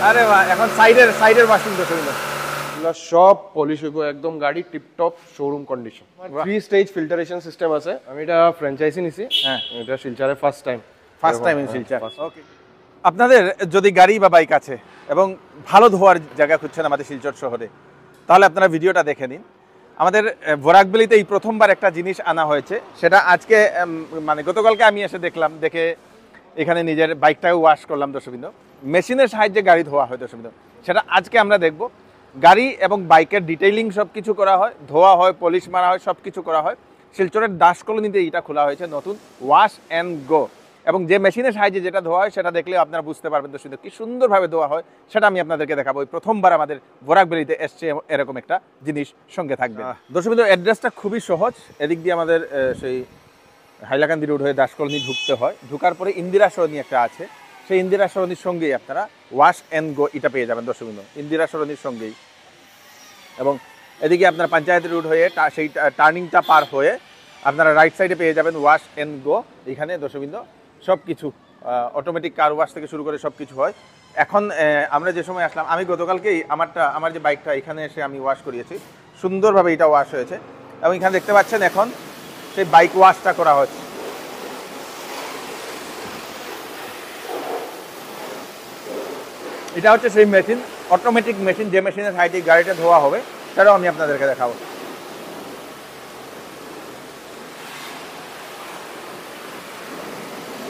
আরে বাহ, এখন সাইডের ওয়াশিং তো শুরু। এগুলা সব পলিশ হইব, একদম গাড়ি tiptop showroom condition. 3 stage filtration system আছে। আমি এটা ফ্র্যাঞ্চাইজি নিছি। হ্যাঁ, এটা শিলচরে ফার্স্ট টাইম ইন শিলচর। ওকে, আপনাদের যদি গাড়ি বা বাইক আছে এবং ভালো ধোয়ার জায়গা খুঁজছেন আমাদের শিলচর শহরে, তাহলে আপনারা ভিডিওটা দেখে নিন। আমাদের বরাকবেলিতে এই প্রথমবার একটা জিনিস আনা হয়েছে, সেটা আজকে মানে গতকালকে আমি এসে দেখলাম, দেখে এখানে নিজের বাইকটাও ওয়াশ করলাম দর্শকবৃন্দ। মেশিনের সাহায্যে গাড়ি ধোয়া হয় দর্শকবৃন্দ, সেটা আজকে আমরা দেখব। গাড়ি এবং বাইকের ডিটেইলিং সব কিছু করা হয়, ধোয়া হয়, পলিশ মারা হয়, সব কিছু করা হয়। শিলচরের দাস কলোনিতে এটা খোলা হয়েছে নতুন ওয়াশ অ্যান্ড গো, এবং যে মেশিনের সাহায্যে যেটা ধোয়া হয় সেটা দেখলে আপনারা বুঝতে পারবেন দর্শকবৃন্দ কি সুন্দরভাবে ধোয়া হয়, সেটা আমি আপনাদেরকে দেখাবো। প্রথমবার আমাদের বরাকবেলিতে এসছে এরকম একটা জিনিস সঙ্গে থাকবে দর্শকবৃন্দ। অ্যাড্রেসটা খুবই সহজ, এদিক দিয়ে আমাদের সেই হাইলাকান্দি রোড হয়ে দাস কলোনি ঢুকতে হয়। ঢুকার পরে ইন্দিরা সরণি একটা আছে, সেই ইন্দিরা সরণির সঙ্গেই আপনারা ওয়াশ অ্যান্ড গো এটা পেয়ে যাবেন দর্শকবৃন্দ, ইন্দিরা সরণির সঙ্গেই। এবং এদিকে আপনার পঞ্চায়েত রোড হয়ে সেই টার্নিংটা পার হয়ে আপনারা রাইট সাইডে পেয়ে যাবেন ওয়াশ অ্যান্ড গো। এখানে দর্শকবৃন্দ সব কিছু অটোমেটিক কার ওয়াশ থেকে শুরু করে সব কিছু হয়। এখন আমরা যে সময় আসলাম, আমি গতকালকেই আমার যে বাইকটা এখানে এসে আমি ওয়াশ করিয়েছি, সুন্দরভাবে এটা ওয়াশ হয়েছে। এবং এখানে দেখতে পাচ্ছেন এখন সেই বাইক ওয়াশটা করা হচ্ছে। এটা হচ্ছে সেই মেশিন, অটোমেটিক মেশিন, যে মেশিনের সাহায্যে গাড়িটা ধোয়া হবে, সেটাও আমি আপনাদেরকে দেখাবো।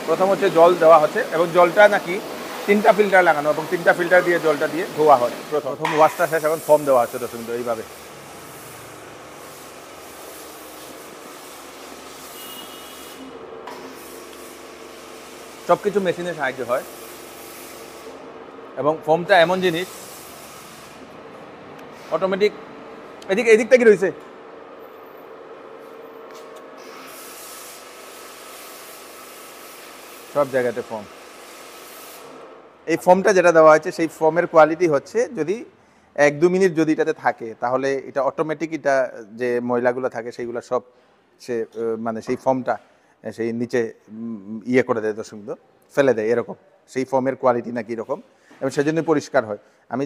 প্রথম হচ্ছে জল দেওয়া হচ্ছে, এবং জলটা নাকি 3টা ফিল্টার লাগানো, এবং 3টা ফিল্টার দিয়ে জলটা দিয়ে ধোয়া হয়। প্রথম ওয়াশটা শেষ, এখন ফোম দেওয়া হচ্ছে দর্শক এইভাবে। সব কিছু মেশিনের সাহায্য হয়, এবং ফোমটা এমন জিনিস অটোমেটিক। এদিকটা কি রয়েছে? সব জায়গাতে ফোম। এই ফোমটা যেটা দেওয়া হয়েছে, সেই ফোমের কোয়ালিটি হচ্ছে, যদি 1-2 মিনিট যদি এটাতে থাকে, তাহলে এটা অটোমেটিক এটা যে ময়লাগুলো থাকে সেইগুলো সব সে মানে সেই ফোমটা সেই নিচে ইয়ে করে দেয় দর্শক, ফেলে দেয় এরকম। সেই ফোমের কোয়ালিটি নাকি এরকম, এবং সেজন্য পরিষ্কার হয়। আমি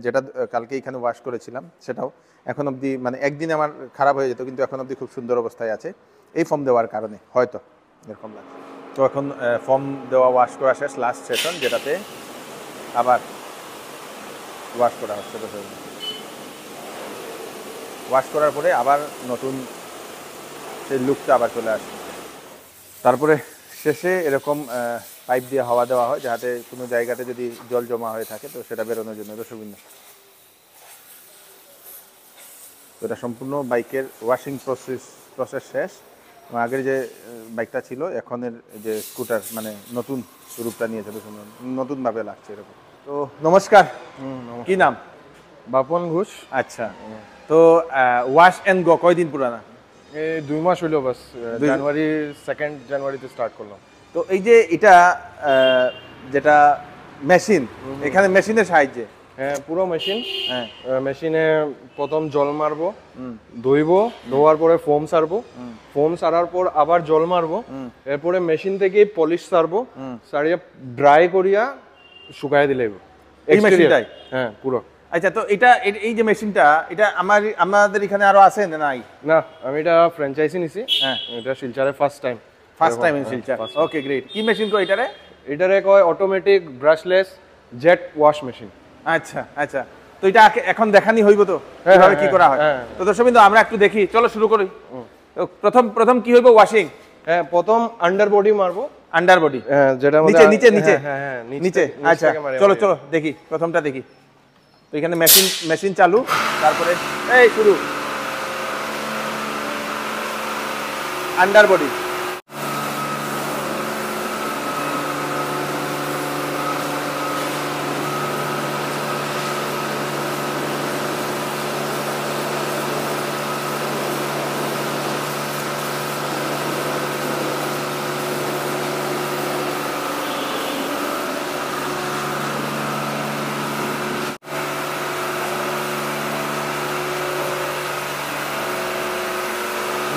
যেটা কালকে এখানে ওয়াশ করেছিলাম, সেটাও এখন অবধি মানে একদিনে আমার খারাপ হয়ে যেত, কিন্তু এখন অবধি খুব সুন্দর অবস্থায় আছে এই ফোম দেওয়ার কারণে, হয়তো এরকম লাগছে। তো এখন ফোম দেওয়া ওয়াশ করা শেষ, লাস্ট সেশন, যেটাতে আবার ওয়াশ করা হচ্ছে। ওয়াশ করার পরে আবার নতুন সেই লুকটা আবার চলে আসে। তারপরে শেষে এরকম পাইপ দিয়ে হাওয়া দেওয়া হয়, যাতে কোনো জায়গাতে যদি জল জমা হয়ে থাকে তো সেটা বেরোনোর জন্য দর্শকবৃন্দ। তো এটা সম্পূর্ণ বাইকের ওয়াশিং প্রসেস শেষ। আগের যে বাইকটা ছিল, এখনের যে স্কুটার মানে নতুন রূপটা নিয়েছে, নতুনভাবে লাগছে এরকম। তো নমস্কার, কি নাম? বাপন ঘোষ। আচ্ছা, তো ওয়াশ অ্যান্ড গো কয়দিন পুরানা? এই 2 মাস হইলো বাস, জানুয়ারি 2nd জানুয়ারিতে স্টার্ট করলাম। তো এই যে এটা যেটা মেশিন, এখানে মেশিনের সাহায্যে? হ্যাঁ, পুরো মেশিন। হ্যাঁ, মেশিনে প্রথম জল মারবো, ধুইবো, ধোয়ার পরে ফোম সারবো, ফোম সারার পর আবার জল মারবো, এরপরে মেশিন থেকে পলিশ সারবো, সারিয়ে ড্রাই করিয়া শুকায় দিলে এই মেশিনটাই? হ্যাঁ, পুরো। আচ্ছা, তো এটা এই যে মেশিনটা, এটা আমাদের এখানে আরো আছে না? নাই না, আমি এটা ফ্র্যাঞ্চাইজি নিছি। হ্যাঁ, এটা শিলচরে first time in Silchar. Okay, great. কি মেশিন কো এটারে? এটারে কয় automatic brushless jet wash machine. আচ্ছা আচ্ছা, তো এটা এখন দেখানি হইব তো কিভাবে কি করা হয়? তো দর্শকবৃন্দ, আমরা একটু দেখি, চলো শুরু করি। তো প্রথম কি হইব? ওয়াশিং। হ্যাঁ, প্রথম আন্ডার বডি মারবো। Under body? হ্যাঁ, যেটা নিচে। হ্যাঁ, নিচে। আচ্ছা, চলো দেখি, প্রথমটা দেখি। তো এখানে মেশিন চালু, তারপরে এই শুরু আন্ডার বডি।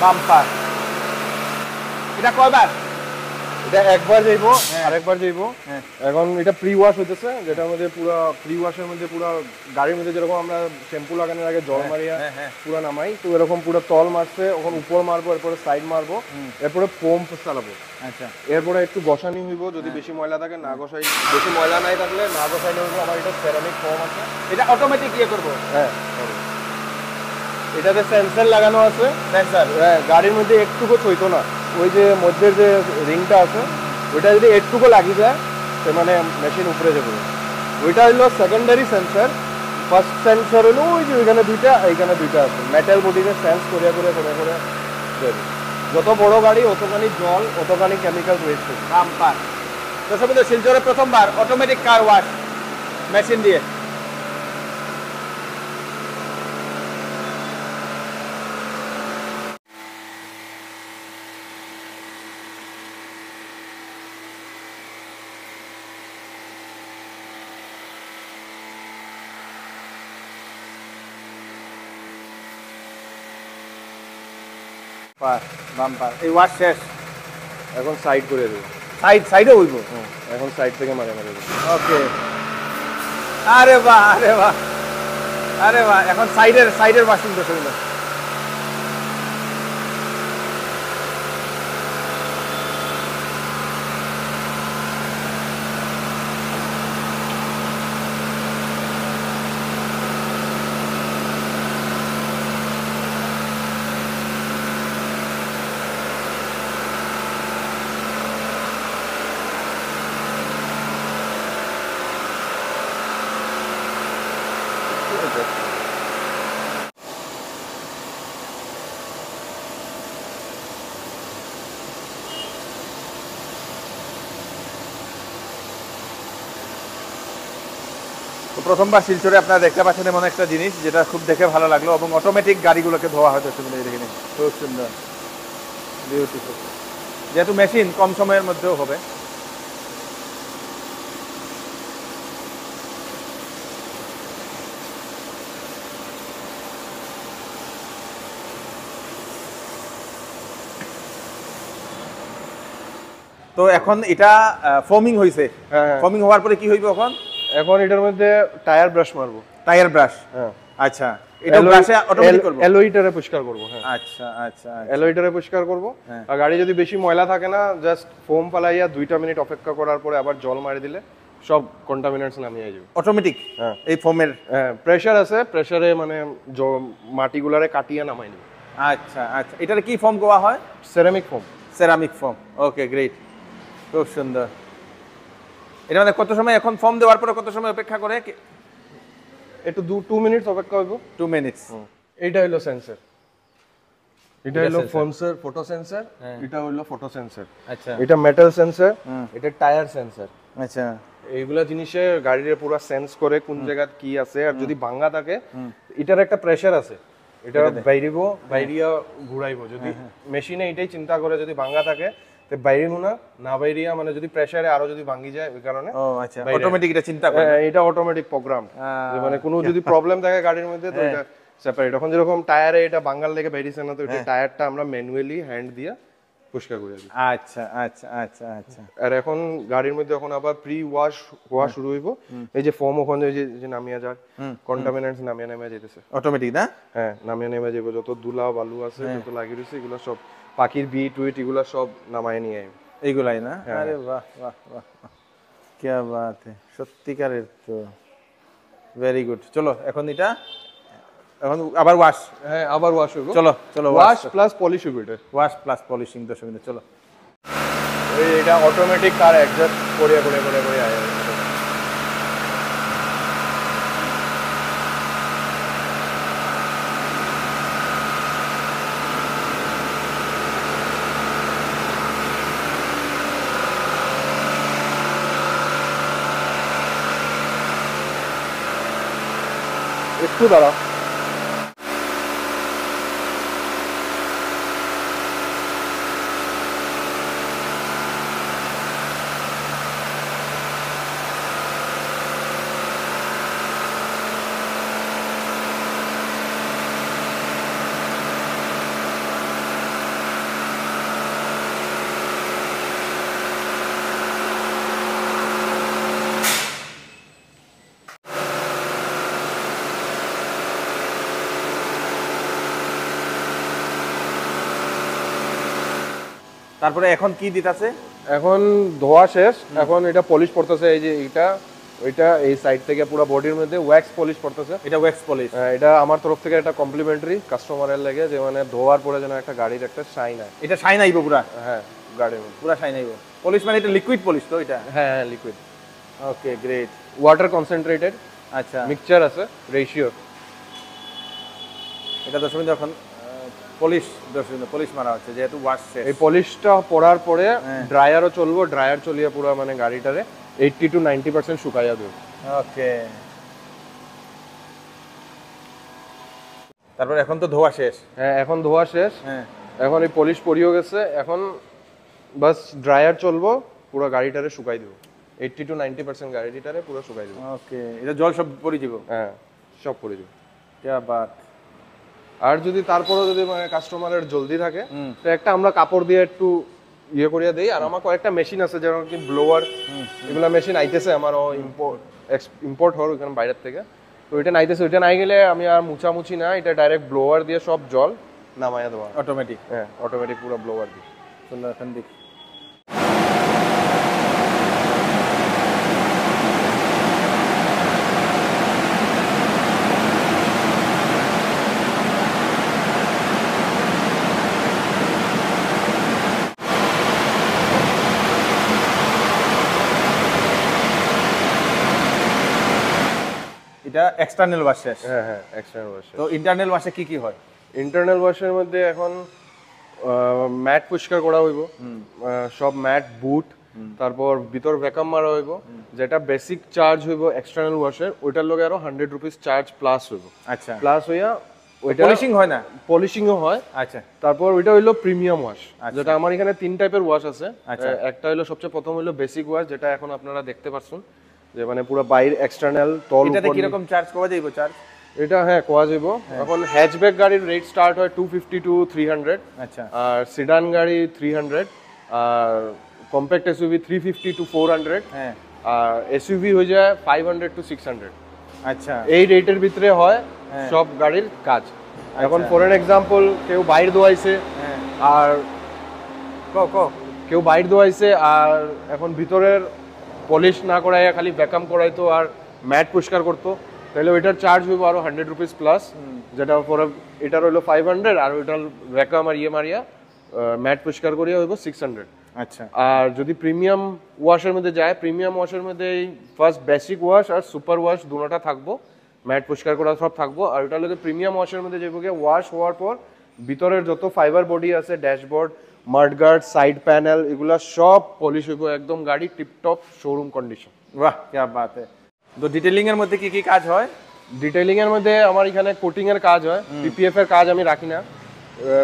বাম্পার। এটা কয়বার? এটা একবার যাইবো হ্যাঁ। আরেকবার যাইবো হ্যাঁ। এখন এটা প্রি ওয়াশ হইতেছে, যেটার মধ্যে পুরো প্রি ওয়াশের মধ্যে পুরো গাড়ির মধ্যে যেরকম আমরা শ্যাম্পু লাগানোর আগে জল মারিয়া হ্যাঁ। পুরো নামাই, তো এরকম পুরো তল মারছে, এখন উপর মারবো, এরপরে সাইড মারবো, এরপরে ফোম চালাবো। আচ্ছা এরপরে একটু ঘষানি হইব, যদি বেশি ময়লা থাকে না ঘষাই, বেশি ময়লা নাই থাকলে না ঘষাইলে হইব। আমার এটা সেরামিক ফোম আছে। এটা অটোমেটিক ইয়ে করবো হ্যাঁ, এটাতে সেন্সর লাগানো আছে। সেন্সর হ্যাঁ, গাড়ির মধ্যে একটুকু ছইতো না, ওই যে মধ্যের যে রিংটা আছে ওইটা যদি একটুকু লাগি যায় সে মানে মেশিন উপরে যাবে। ওইটা হলো সেকেন্ডারি সেন্সর। ফার্স্ট সেন্সর হলো ওই যে ওইখানে দুইটা, এইখানে দুইটা আছে, মেটাল বডিতে সেন্স করে দেবে। যত বড় গাড়ি অতখানি জল, অতখানি কেমিক্যাল ওয়েস্ট হবে। বাম্পার। দর্শক বন্ধু, শিলচরে প্রথমবার অটোমেটিক কার ওয়াশ মেশিন দিয়ে। বাম্পার, এই ওয়াশ শেষ। এখন সাইড করে দেবো। সাইডে হইব। এখন সাইড থেকে মারে দেবো। ওকে। আরে বাহ, আরে বাহ, আরে বাহ। এখন সাইডের ওয়াশিং তো শুনলো। প্রথমবার শিলচরে আপনারা দেখতে পাচ্ছেন এমন একটা জিনিস যেটা খুব দেখে ভালো লাগলো, এবং অটোমেটিক গাড়িগুলোকে ধোয়া হয়তো সুন্দর। দেখে নিন, খুব সুন্দর, বিউটিফুল। যেহেতু মেশিন কম সময়ের মধ্যেও হবে। তো এখন এটা ফোমিং হয়েছে। হ্যাঁ। ফোমিং হওয়ার পরে কি হইবে এখন? এখন এটার মধ্যে টায়ার ব্রাশ মারবো। Tyre brush. হ্যাঁ। আচ্ছা, এটা ব্রাশে অটোমেটিক করব। অ্যালয়টারে পরিষ্কার করব। হ্যাঁ। আচ্ছা আচ্ছা। অ্যালয়টারে পরিষ্কার করব। হ্যাঁ। আর গাড়ি যদি বেশি ময়লা থাকে না, জাস্ট ফোম ফালাইয়া 2টা মিনিট অপেক্ষা করার পরে আবার জল মারি দিলে সব কন্টামিনেন্টস নামিয়ে যাবে অটোমেটিক। হ্যাঁ। এই ফোমের প্রেসার আছে, প্রেসারে মানে মাটিগুলারে কাটিয়ে নামাই নেবে। আচ্ছা আচ্ছা। এটার কি ফোম গোয়া হয়? Ceramic foam. Ceramic foam. Okay, great, খুব সুন্দর। এটা মানে কত সময় এখন ফোম দেওয়ার পরে কত সময় অপেক্ষা করে? একটু 2 মিনিট অপেক্ষা হইব। 2 মিনিটস। এইটা হলো সেন্সর, এটা হলো ফটো সেন্সর, এটা হলো ফটো সেন্সর। আচ্ছা। এটা মেটাল সেন্সর, এটা টায়ার সেন্সর। আচ্ছা। এইগুলা জিনিসে গাড়ির পুরো সেন্স করে কোন জায়গা কি আছে, আর যদি ভাঙা থাকে এটার একটা প্রেসার আছে, এটা বাইরিয়া ঘুরাইবো। যদি মেশিনে এটাই চিন্তা করে যদি ভাঙা থাকে তো বাইরিনো না বাইরিয়া, মানে যদি প্রেসারে আরো যদি ভাঙি যায় ওই কারণে। ও আচ্ছা, অটোমেটিক এটা চিন্তা করে। এটা অটোমেটিক প্রোগ্রাম, মানে কোনো যদি প্রবলেম থাকে গাড়ির মধ্যে তো এটা সেপারেট। এখন যেরকম টায়ারে এটা বাঙ্গাল থেকে বাইরিছে না, তো এটা টায়ারটা আমরা ম্যানুয়ালি হ্যান্ড দিয়ে পরিষ্কার করে দিই। আচ্ছা আচ্ছা আচ্ছা আচ্ছা। আর এখন গাড়ির মধ্যে এখন আবার প্রি ওয়াশ হওয়া শুরু হইব। এই যে ফোম ওখানে যে নামিয়া যায়, কন্টামিনেন্টস নামিয়ে যেতেছে অটোমেটিক না? হ্যাঁ, নামিয়ে যাবে। যত ধুলা বালু আছে, যত লাগিয়ে রয়েছে, এগুলো সব পাখির বিট উইট এগুলো সব নামায় নিয়ে আইব। এইগুলাই না? আরে বাহ বাহ বাহ, কি বাত है, সত্যিকারের তো ভেরি গুড। চলো এখন এটা এখন আবার ওয়াশ। হ্যাঁ, আবার ওয়াশ হইব। চলো চলো, ওয়াশ প্লাস পলিশ হইব। এটা ওয়াশ প্লাস পলিশিং। দর্শক বিন্দু, চলো। এটা অটোমেটিক কার অ্যাডজাস্ট করে আয়। একটু দাঁড়া। তারপরে এখন কি দিতেছে? এখন ধোয়া শেষ, এখন এটা পলিশ পড়তেছে। এই যে এটা এই সাইড থেকে পুরো বডির মধ্যে ওয়্যাক্স পলিশ পড়তেছে। এটা ওয়্যাক্স পলিশ? এটা আমার তরফ থেকে একটা কমপ্লিমেন্টারি কাস্টমারের লাগে, যে মানে ধোয়ার পরে যেন একটা গাড়ির একটা শাইন হয়। এটা শাইন আইবো পুরা? হ্যাঁ, গাড়ির মধ্যে পুরা শাইন আইবো। পলিশ মানে এটা লিকুইড পলিশ তো এটা? হ্যাঁ হ্যাঁ, লিকুইড। ওকে, গ্রেট। ওয়াটার কনসেন্ট্রেটেড, আচ্ছা, মিক্সচার আছে, রেশিও। এটা দর্শক যখন পলিশ মারা হচ্ছে, যেহেতু ওয়াশ শেষ। এই পলিশটা পড়ার পরে ড্রায়ারও চলবো, ড্রায়ার চলিয়ে পুরো মানে গাড়িটারে 80 to 90% শুকাইয়া দেব। ওকে, তারপর এখন তো ধোয়া শেষ? হ্যাঁ, এখন ধোয়া শেষ। হ্যাঁ, এখন এই পলিশ পরিয়ে গেছে, এখন বাস ড্রায়ার চলবো, পুরো গাড়িটারে শুকাই দেব। 80 to 90% গাড়িটারে পুরো শুকাই দেব। ওকে, এটা জল সব পরি দিব? হ্যাঁ, সব করে দেব। क्या बात। আর যদি তারপরেও যদি মানে কাস্টমারের জলদি থাকে, তো একটা আমরা কাপড় দিয়ে একটু ইয়ে করিয়া দেই। আর আমার কয়েকটা মেশিন আছে, যেমন কি ব্লোয়ার, এগুলা মেশিন আইতেছে আমারও ইম্পোর্ট হওয়ার ওইখানে বাইরের থেকে। তো এটা নাইতেছে, ওইটা নাই গেলে আমি আর মুছামুছি না, এটা ডাইরেক্ট ব্লোয়ার দিয়ে সব জল নামাইয়া দেওয়া। অটোমেটিক? হ্যাঁ, অটোমেটিক পুরো ব্লোয়ার দিয়ে। চলো এখন দেখি। এটা এক্সটার্নাল ওয়াশ শেষ? হ্যাঁ হ্যাঁ, এক্সটার্নাল ওয়াশ। তো ইন্টারনাল ওয়াশে কি কি হয়? ইন্টারনাল ওয়াশের মধ্যে এখন ম্যাট পরিষ্কার করা হইব, সব ম্যাট বুট, তারপর ভিতর ভ্যাকুয়াম মারা হইব। যেটা বেসিক চার্জ হইব এক্সটার্নাল ওয়াশের, ওইটার লগে আরো 100 রুপিস চার্জ প্লাস হইব। আচ্ছা, প্লাস হইয়া ওইটা পলিশিং হয় না? পলিশিংও হয়। আচ্ছা, তারপর ওইটা হইলো প্রিমিয়াম ওয়াশ, যেটা আমার এখানে 3 টাইপের ওয়াশ আছে। একটা হইলো সবচেয়ে প্রথম হইলো বেসিক ওয়াশ, যেটা এখন আপনারা দেখতে পাচ্ছেন, যে মানে পুরো বাইরে এক্সটার্নাল তল। এটাতে কি রকম চার্জ করা যাইবো? চার্জ এটা হ্যাঁ কোয়া যাইব। এখন হ্যাচব্যাক গাড়ির রেট স্টার্ট হয় 250 to 300। আচ্ছা, আর সিডান গাড়ি 300, আর কম্প্যাক্ট এসইউভি 350 to 400, হ্যাঁ, আর এসইউভি হয়ে যায় 500 to 600। আচ্ছা, এই রেটের ভিতরে হয় সব গাড়ির কাজ। এখন ফর এন এক্সাম্পল, কেউ বাইর দোয়াইছে, হ্যাঁ, আর কো কেউ বাইর দোয়াইছে, আর এখন ভিতরের পলিশ না করাইয়া খালি ভ্যাকুয়াম করাইতো আর ম্যাট পরিষ্কার করতো, তাহলে ওইটার চার্জ হইব আরো 100 রুপিস প্লাস। যেটা পরে এটার হইলো 500, আর ওইটার ভ্যাকুয়াম আর ইয়ে মারিয়া ম্যাট পরিষ্কার করিয়া হইব 600। আচ্ছা, আর যদি প্রিমিয়াম ওয়াশের মধ্যে যায়, প্রিমিয়াম ওয়াশের মধ্যে এই ফার্স্ট বেসিক ওয়াশ আর সুপার ওয়াশ দুটোটা থাকবো, ম্যাট পরিষ্কার করা সব থাকবো। আর ওটার মধ্যে প্রিমিয়াম ওয়াশের মধ্যে যাবো গিয়ে ওয়াশ হওয়ার পর ভিতরের যত ফাইবার বডি আছে, ড্যাশবোর্ড, মাডগার্ড, সাইড প্যানেল, এগুলা সব পলিশ হইব, একদম গাড়ি টিপটপ শোরুম কন্ডিশন। বাহ, কি বাত है। তো ডিটেইলিং এর মধ্যে কি কি কাজ হয়? ডিটেইলিং এর মধ্যে আমার এখানে কোটিং এর কাজ হয়, পিপিএফ এর কাজ আমি রাখি না।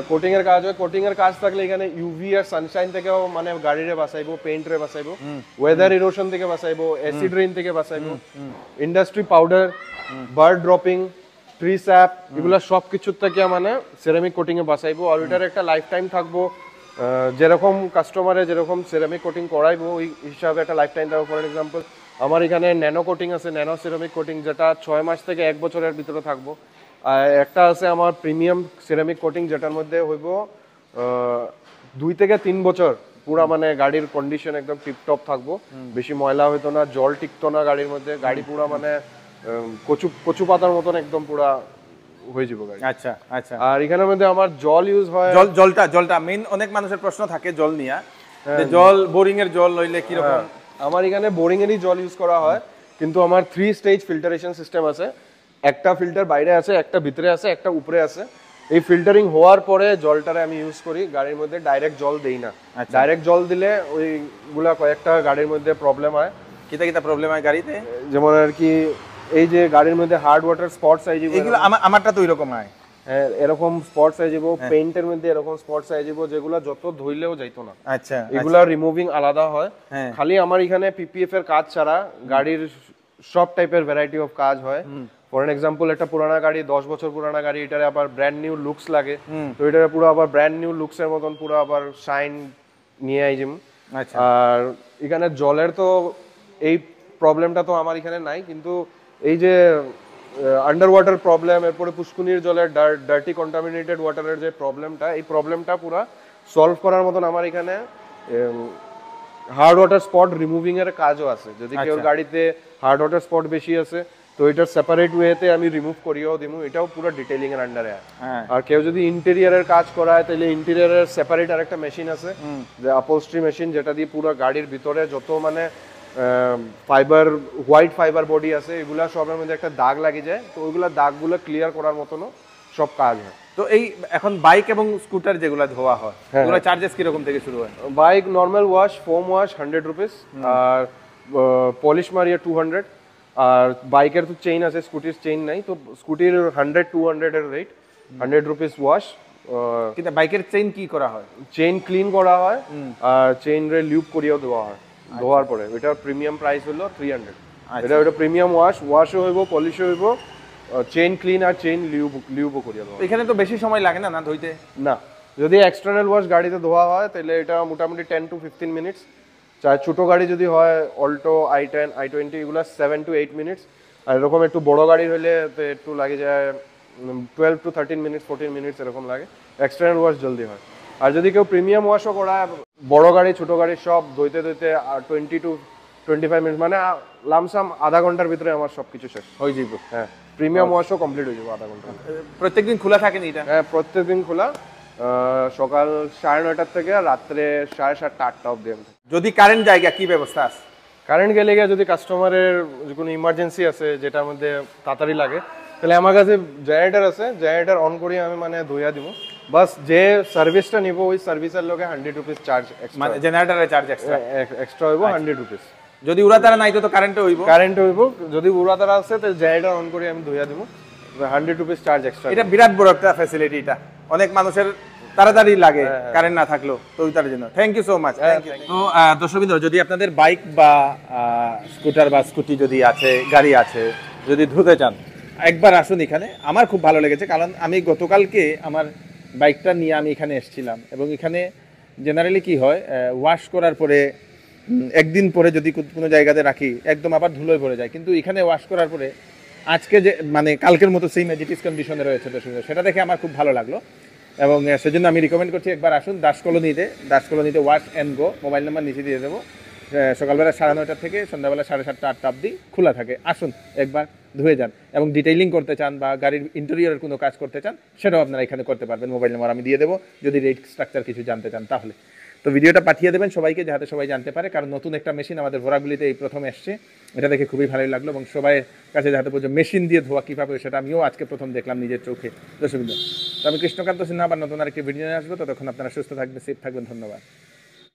কোটিং এর কাজ হয়, কোটিং এর কাজ থাকলে এখানে ইউভি আর সানশাইন থেকেও মানে গাড়িরে বাঁচাইবো, পেইন্ট রে বাঁচাইবো, ওয়েদার ইরোশন থেকে বাঁচাইবো, অ্যাসিড রেইন থেকে বাঁচাইবো, industry powder, bird dropping, tree sap, এগুলা সব কিছুর থেকে মানে সিরামিক কোটিং এ বাঁচাইবো। আর ওইটার একটা লাইফ টাইম থাকবো, যেরকম কাস্টমারে যেরকম সিরামিক কোটিং করাইবো ওই হিসাবে একটা লাইফ টাইম থাকবো। ফর এক্সাম্পল, আমার এখানে ন্যানো কোটিং আছে, ন্যানো সিরামিক কোটিং, যেটা 6 মাস থেকে 1 বছরের ভিতরে থাকবো। আর একটা আছে আমার প্রিমিয়াম সিরামিক কোটিং, যেটার মধ্যে হইব 2 থেকে 3 বছর, পুরা মানে গাড়ির কন্ডিশন একদম টিপটপ থাকবো, বেশি ময়লা হইতো না, জল টিকতো না গাড়ির মধ্যে, গাড়ি পুরা মানে কচু পাতার মতন একদম পুরা হয়ে যাবো গাড়ি। আচ্ছা, আচ্ছা। আর এখানের মধ্যে আমার জল ইউজ হয়, জলটা মেইন, অনেক মানুষের প্রশ্ন থাকে জল নিয়ে, যে জল বোরিং এর জল লইলে কি রকম? আমার এখানে বোরিং এরই জল ইউজ করা হয়, কিন্তু আমার 3 স্টেজ ফিল্টারেশন সিস্টেম আছে। একটা ফিল্টার বাইরে আছে, একটা ভিতরে আছে, একটা উপরে আছে। এই ফিল্টারিং হওয়ার পরে জলটারে আমি ইউজ করি, গাড়ির মধ্যে ডাইরেক্ট জল দেই না। ডাইরেক্ট জল দিলে ওইগুলা কয়েকটা গাড়ির মধ্যে প্রবলেম হয়। কিতা প্রবলেম হয় গাড়িতে? যেমন আর কি, এই যে গাড়ির মধ্যে হার্ড ওয়াটার স্পটস আই যাবে, এগুলো আমারটা তো এরকম হয়। হ্যাঁ, এরকম স্পটস আই যাবে, পেইন্টের মধ্যে এরকম স্পটস আই যাবে, যেগুলো যত ধুইলেও যাইতো না। আচ্ছা, এগুলা রিমুভিং আলাদা হয়। খালি আমার এখানে পিপিএফ এর কাজ ছাড়া গাড়ির সব টাইপের ভ্যারাইটি অফ কাজ হয়। ফর এক্সাম্পল, একটা পুরানা গাড়ি, 10 বছর পুরানা গাড়ি, এটারে আবার ব্র্যান্ড নিউ লুকস লাগে, তো এটারে পুরো আবার ব্র্যান্ড নিউ লুকস এর মতন পুরো আবার শাইন নিয়ে আইজিম। আচ্ছা। আর এখানে জলের তো এই প্রবলেমটা তো আমার এখানে নাই, কিন্তু এই যে আন্ডার ওয়াটার প্রবলেম, এরপরে পুষ্কুনির জলের ডার্টি কন্টামিনেটেড ওয়াটারের যে প্রবলেমটা, এই প্রবলেমটা পুরা সলভ করার মতন আমার এখানে হার্ড ওয়াটার স্পট রিমুভিং এর কাজও আছে। যদি কেউ গাড়িতে হার্ড ওয়াটার স্পট বেশি আছে তো এটার সেপারেট ওয়েতে আমি রিমুভ করিয়েও দিমু, এটাও পুরো ডিটেইলিং এর আন্ডারে আছে। আর কেউ যদি ইন্টেরিয়রের কাজ করায় তাহলে ইন্টেরিয়রের সেপারেট আরেকটা মেশিন আছে, যে আপোলস্ট্রি মেশিন, যেটা দিয়ে পুরো গাড়ির ভিতরে যত মানে ফাইবার, হোয়াইট ফাইবার বডি আছে এগুলা সবের মধ্যে একটা দাগ লাগে যায়, তো ওইগুলা দাগগুলো ক্লিয়ার করার মতনও সব কাজ হয়। তো এই এখন বাইক এবং স্কুটার যেগুলো ধোয়া হয় ওগুলো চার্জেস কিরকম থেকে শুরু হয়? Bike normal wash, foam wash 100 rupees, আর পলিশ মারিয়া 200। আর বাইকের তো চেইন আছে, স্কুটির চেইন নাই, তো স্কুটির 100-200 এর রেট, 100 রুপিস ওয়াশ। কিন্তু বাইকের চেইন কি করা হয়? চেইন ক্লিন করা হয় আর চেইন রে লিউব করিয়েও দেওয়া হয়। ধোয়ার পরে এটার প্রিমিয়াম প্রাইস হলো 300। এটা প্রিমিয়াম ওয়াশও হইব, পলিশও হইব, চেইন ক্লিন আর চেইন লিউবও করিয়ে দেওয়া। এখানে তো বেশি সময় লাগে না না ধুইতে? না, যদি এক্সটার্নাল ওয়াশ গাড়িতে ধোয়া হয় তাহলে এটা মোটামুটি 10-15 মিনিটস। চাই ছোট গাড়ি যদি হয়, অল্টো, i10, i20, এগুলো 7-8 মিনিটস। আর এরকম একটু বড় গাড়ি হলে তো একটু লাগে যায় 12-13 মিনিটস, 14 মিনিটস এরকম লাগে। এক্সটার্নাল ওয়াশ জলদি হয়। আর যদি কেউ প্রিমিয়াম ওয়াশও করায়, বড় গাড়ি ছোট গাড়ি সব ধুইতে 20-25 মিনিট, মানে লামসাম আধা ঘন্টার ভিতরে আমার সবকিছু শেষ হয়ে যাবে। হ্যাঁ, প্রিমিয়াম ওয়াশও কমপ্লিট হয়ে যাবে আধা ঘন্টা। প্রত্যেকদিন খোলা থাকে না এটা? হ্যাঁ, প্রত্যেকদিন খোলা, সকাল 9:30 থেকে রাত্রে 7:30-8টা অবধি। যদি কারেন্ট জায়গা কি ব্যবস্থা আছে? কারেন্ট গেলে গিয়ে যদি কাস্টমারের কোনো ইমার্জেন্সি আছে যেটার মধ্যে তাড়াতাড়ি লাগে, তাহলে আমার কাছে জেনারেটর আছে, জেনারেটর অন করি আমি মানে ধুইয়া দিব। বাস যে সার্ভিসটা নিব ওই সার্ভিসের লগে 100 রুপিস চার্জ এক্সট্রা, মানে জেনারেটরের চার্জ এক্সট্রা হইব 100 রুপিস। যদি উড়াতারা নাই তো কারেন্টে হইব? কারেন্ট হইব, যদি উড়াতারা আছে তাহলে জেনারেটর অন করে আমি ধুইয়া দিব, 100 রুপিস চার্জ এক্সট্রা। এটা বিরাট বড় একটা ফ্যাসিলিটি, এটা অনেক মানুষের তাড়াতাড়ি লাগে কারেন্ট না থাকলেও, তো ওইটার জন্য থ্যাংক ইউ সো মাচ। তো দর্শকবৃন্দ, যদি আপনাদের বাইক বা স্কুটার বা স্কুটি যদি আছে, গাড়ি আছে, যদি ধুতে চান একবার আসুন এখানে। আমার খুব ভালো লেগেছে, কারণ আমি গতকালকে আমার বাইকটা নিয়ে আমি এখানে এসেছিলাম, এবং এখানে জেনারেলি কি হয়, ওয়াশ করার পরে একদিন পরে যদি কোনো জায়গাতে রাখি একদম আবার ধুলোয় ভরে যায়, কিন্তু এখানে ওয়াশ করার পরে আজকে যে মানে কালকের মতো সেম এজিটিস কন্ডিশনে রয়েছে, সেটা দেখে আমার খুব ভালো লাগলো, এবং সেজন্য আমি রিকমেন্ড করছি একবার আসুন দাস কলোনিতে wash and go. Mobile number নিচে দিয়ে দেবো। সকালবেলা 9:30 থেকে সন্ধ্যাবেলা 7:30-8টা অবধি খোলা থাকে। আসুন একবার ধুয়ে যান, এবং ডিটেইলিং করতে চান বা গাড়ির ইন্টেরিয়রের কোনো কাজ করতে চান সেটাও আপনারা এখানে করতে পারবেন। মোবাইল নাম্বার আমি দিয়ে দেবো যদি রেট স্ট্রাকচার কিছু জানতে চান তাহলে। তো ভিডিওটা পাঠিয়ে দেবেন সবাইকে, যাতে সবাই জানতে পারে, কারণ নতুন একটা মেশিন আমাদের ভোরাগুলিতে এই প্রথম এসছে। এটা দেখে খুবই ভালোই লাগলো, এবং সবাই কাছে যাতে পর্যন্ত মেশিন দিয়ে ধোয়া কীভাবে সেটা আমিও আজকে প্রথম দেখলাম নিজের চোখে। দর্শকবৃন্দ, তো আমি কৃষ্ণকান্ত সিনহা আবার নতুন আরেকটি ভিডিও নিয়ে আসবো। ততক্ষণ আপনারা সুস্থ থাকবেন, সেফ থাকবেন। ধন্যবাদ।